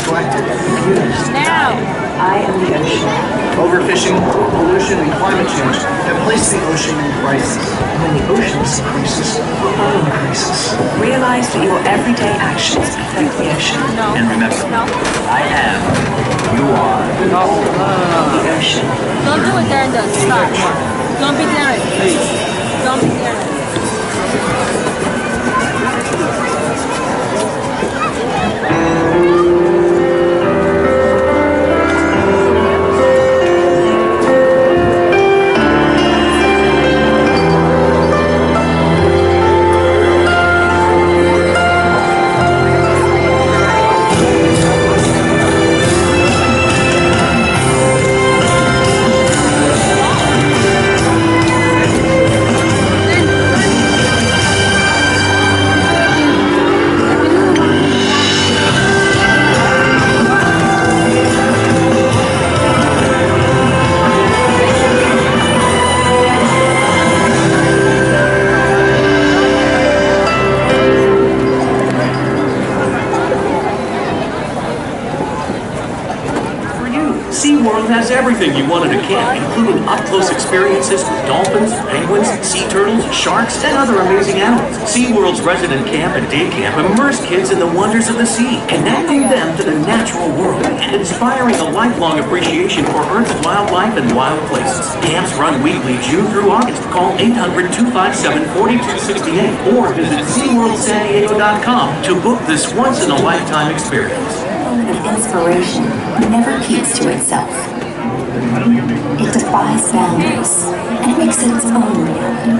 collected, used. Now! I am the ocean. Overfishing, pollution, and climate change have placed the ocean in crisis. When the ocean's in crisis, we're all in crisis. Realize that your everyday actions affect the ocean. No. And remember, No. I am, you are. The ocean. Don't do it during the start. Don't be daring. Don't be daring. SeaWorld has everything you wanted a camp, including up-close experiences with dolphins, penguins, sea turtles, sharks, and other amazing animals. SeaWorld's resident camp and day camp immerse kids in the wonders of the sea, connecting them to the natural world and inspiring a lifelong appreciation for Earth's wildlife and wild places. Camps run weekly June through August. Call 800-257-4268 or visit SeaWorldSanDiego.com to book this once-in-a-lifetime experience. Of inspiration never keeps to itself. It defies boundaries and makes it its own reality.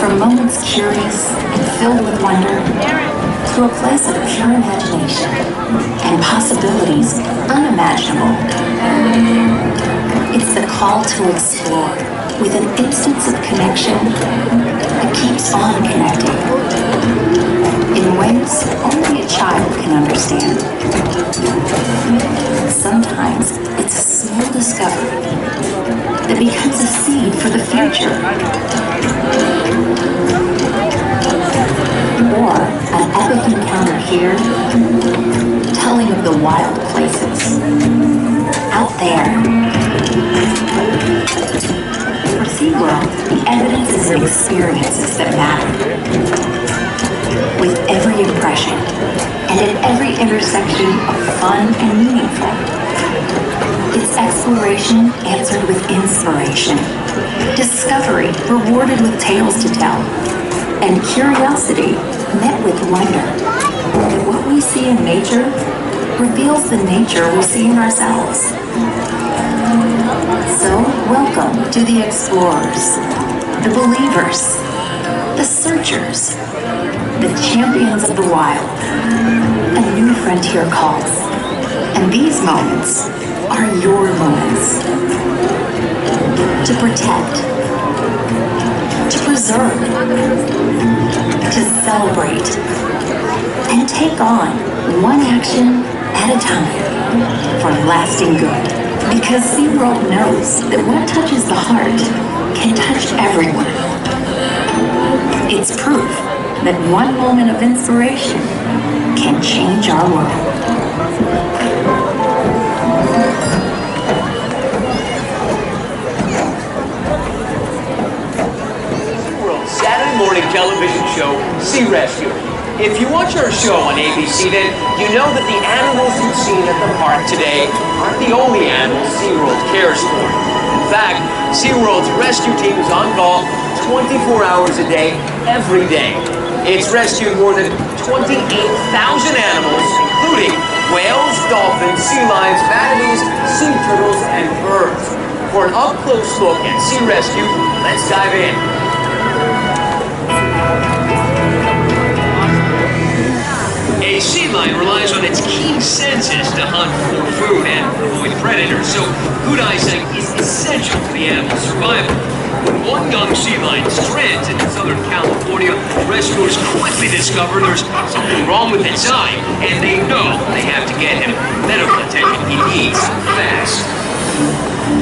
From moments curious and filled with wonder to a place of pure imagination and possibilities unimaginable. It's the call to explore with an instance of connection that keeps on connecting in ways only a child can understand. Sometimes it's a small discovery that becomes a seed for the future. Or an epic encounter here, telling of the wild places out there. For SeaWorld, the evidence is in experiences that matter. With every impression and at every intersection of fun and meaningful. It's exploration answered with inspiration, discovery rewarded with tales to tell, and curiosity met with wonder. That what we see in nature reveals the nature we see in ourselves. So, welcome to the explorers, the believers, the searchers, the champions of the wild. A new frontier calls, and these moments are your moments. To protect, to preserve, to celebrate, and take on one action at a time for lasting good. Because SeaWorld knows that what touches the heart can touch everyone. It's proof that one moment of inspiration can change our world. SeaWorld's Saturday morning television show, Sea Rescue. If you watch our show on ABC, then you know that the animals you've seen at the park today aren't the only animals SeaWorld cares for. In fact, SeaWorld's rescue team is on call 24 hours a day, every day. It's rescued more than 28,000 animals, including whales, dolphins, sea lions, manatees, sea turtles, and birds. For an up-close look at Sea Rescue, let's dive in. A sea lion relies on its keen senses to hunt for food and avoid predators, so good eyesight is essential to the animal's survival. When one young sea lion strands in Southern California, rescuers quickly discover there's something wrong with its eye, and they know they have to get him medical attention he needs fast.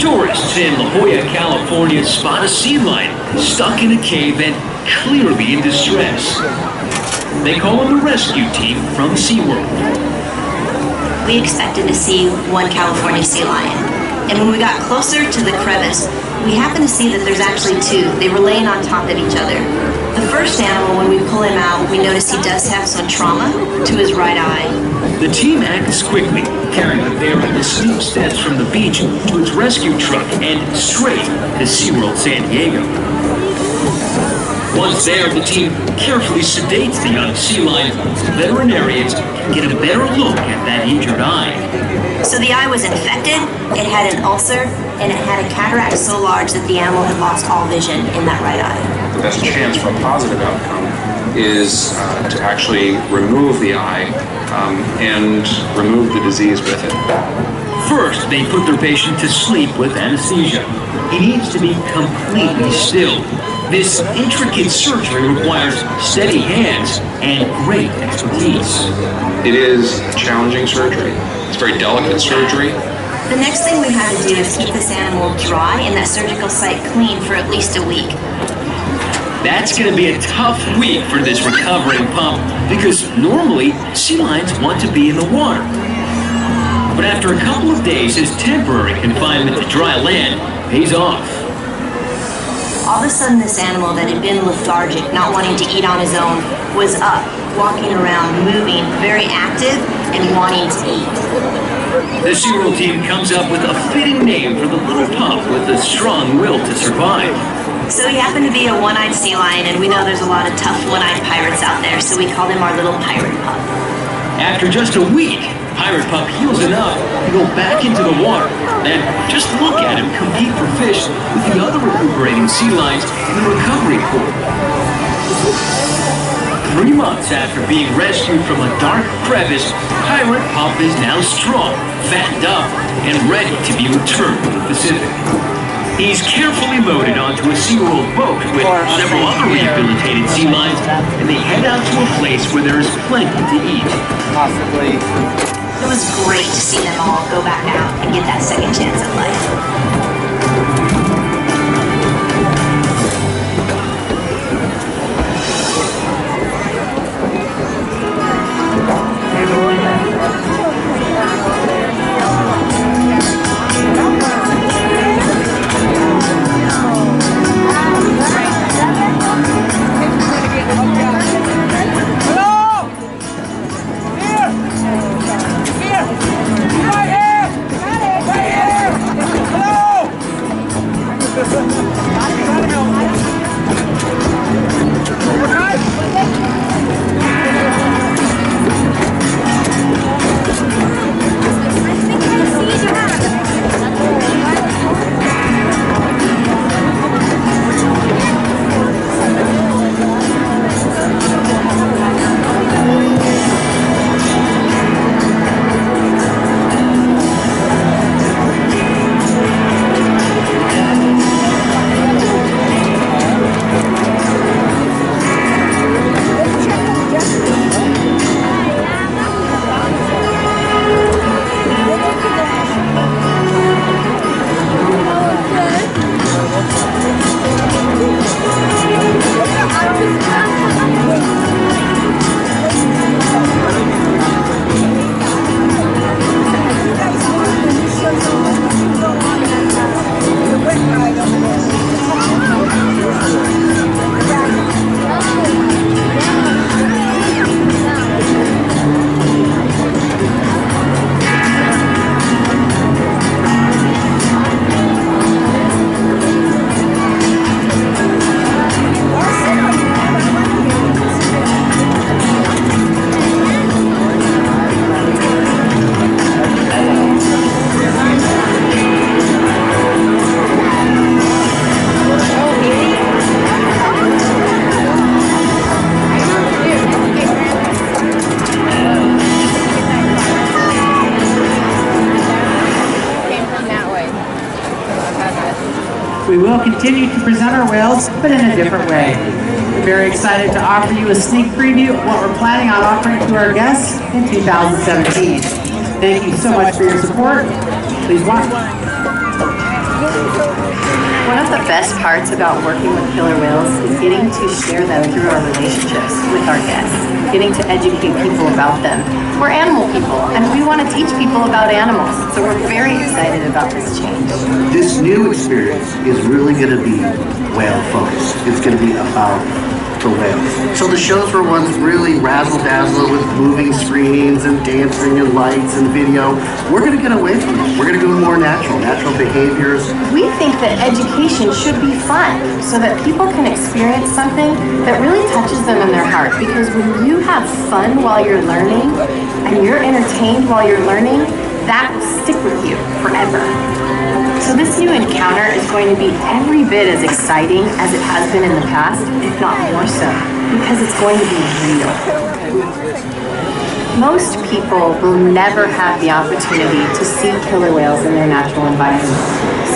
Tourists in La Jolla, California spot a sea lion stuck in a cave and clearly in distress. They call in the rescue team from SeaWorld. we expected to see one California sea lion. And when we got closer to the crevice, we happened to see that there's actually two. They were laying on top of each other. The first animal, when we pull him out, we notice he does have some trauma to his right eye. The team acts quickly, carrying the bear up the steep steps from the beach to its rescue truck and straight to SeaWorld San Diego. Once there, the team carefully sedates the young sea lion. Veterinarians can get a better look at that injured eye. So the eye was infected, it had an ulcer, and it had a cataract so large that the animal had lost all vision in that right eye. The best chance for a positive outcome is to actually remove the eye and remove the disease with it. First, they put their patient to sleep with anesthesia. He needs to be completely still. This intricate surgery requires steady hands and great expertise. It is a challenging surgery. It's very delicate surgery. The next thing we had to do is keep this animal dry and that surgical site clean for at least a week. That's going to be a tough week for this recovering pup because normally sea lions want to be in the water. But after a couple of days, his temporary confinement to dry land pays off. All of a sudden, this animal that had been lethargic, not wanting to eat on his own, was up, walking around, moving, very active, and wanting to eat. The SeaWorld team comes up with a fitting name for the little pup with a strong will to survive. So he happened to be a one-eyed sea lion, and we know there's a lot of tough one-eyed pirates out there, so we called him our little pirate pup. After just a week, Pirate Pup heals enough to go back into the water. And just look at him compete for fish with the other recuperating sea lions in the recovery pool. 3 months after being rescued from a dark crevice, Pirate Pup is now strong, fattened up, and ready to be returned to the Pacific. He's carefully loaded onto a SeaWorld boat with several other rehabilitated sea lions, and they head out to a place where there is plenty to eat. Possibly. It was great to see them all go back out and get that second chance at life. We will continue to present our whales, but in a different way. We're very excited to offer you a sneak preview of what we're planning on offering to our guests in 2017. Thank you so much for your support. Please watch. One of the best parts about working with killer whales is getting to share them through our relationships with our guests, getting to educate people about them. We're animal people, and we want to teach people about animals, so we're very excited about this change. This new experience is really going to be whale focused. It's going to be about the whales. So the shows were once really razzle-dazzle with moving screens and dancing and lights and video. We're going to get away from it. We're going to go more natural behaviors. We think that education should be fun so that people can experience something that really touches them in their heart. Because when you have fun while you're learning and you're entertained while you're learning, that will stick with you forever. So this new encounter is going to be every bit as exciting as it has been in the past, if not more so, because it's going to be real. Most people will never have the opportunity to see killer whales in their natural environment.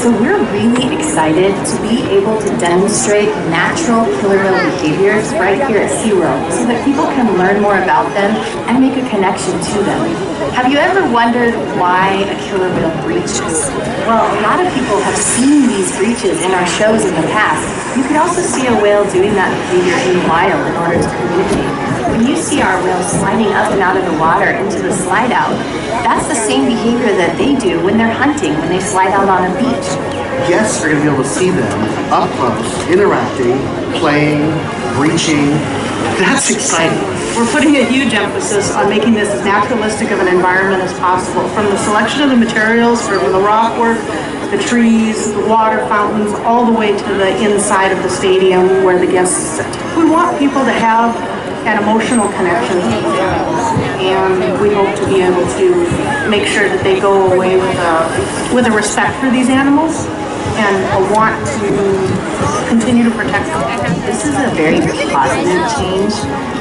So we're really excited to be able to demonstrate natural killer whale behaviors right here at SeaWorld so that people can learn more about them and make a connection to them. Have you ever wondered why a killer whale breaches? Well, a lot of people have seen these breaches in our shows in the past. You could also see a whale doing that behavior in the wild in order to communicate. When you see our whales sliding up and out of the water into the slide out, that's the same behavior that they do when they're hunting, when they slide out on a beach. Guests are going to be able to see them up close, interacting, playing, breaching. That's exciting. We're putting a huge emphasis on making this as naturalistic of an environment as possible, from the selection of the materials, from the rock work, the trees, the water fountains, all the way to the inside of the stadium where the guests sit. We want people to have an emotional connection to these animals, and we hope to be able to make sure that they go away with a respect for these animals and a want to continue to protect them. This is a very positive change.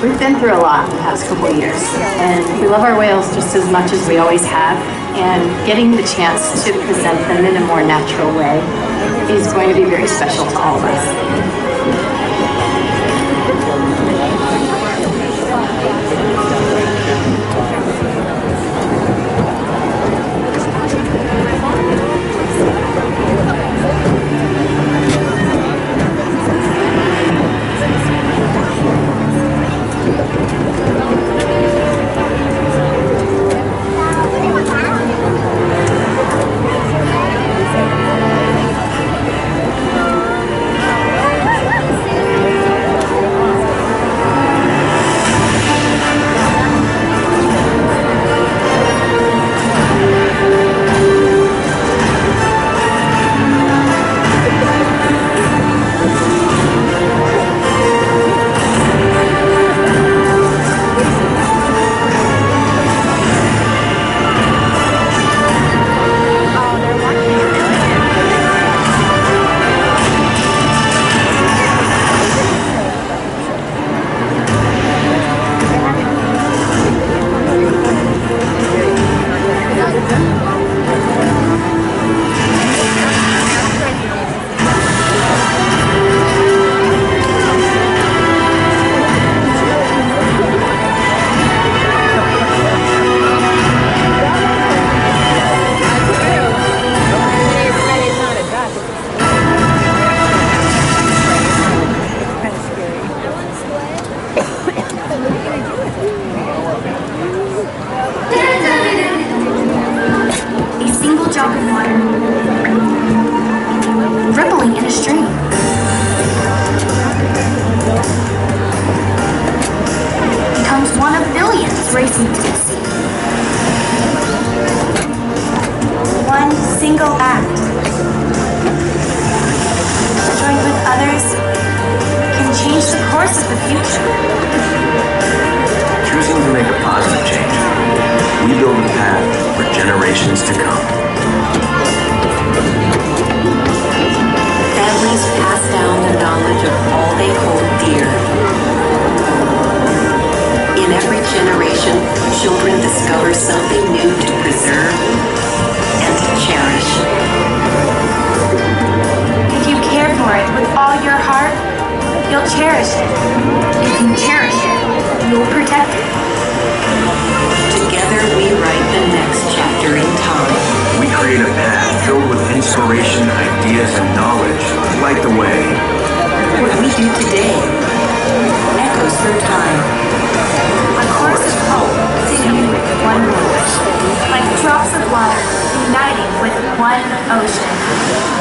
We've been through a lot in the past couple of years, and we love our whales just as much as we always have, and getting the chance to present them in a more natural way is going to be very special to all of us. racing to the sea. One single act, joined with others, can change the course of the future. Choosing to make a positive change, we build a path for generations to come. Families pass down the knowledge of all they hold dear. In every generation, children discover something new to preserve and to cherish. If you care for it with all your heart, you'll cherish it. If you cherish it, you'll protect it. Together we write the next chapter in time. We create a path filled with inspiration, ideas, and knowledge one ocean.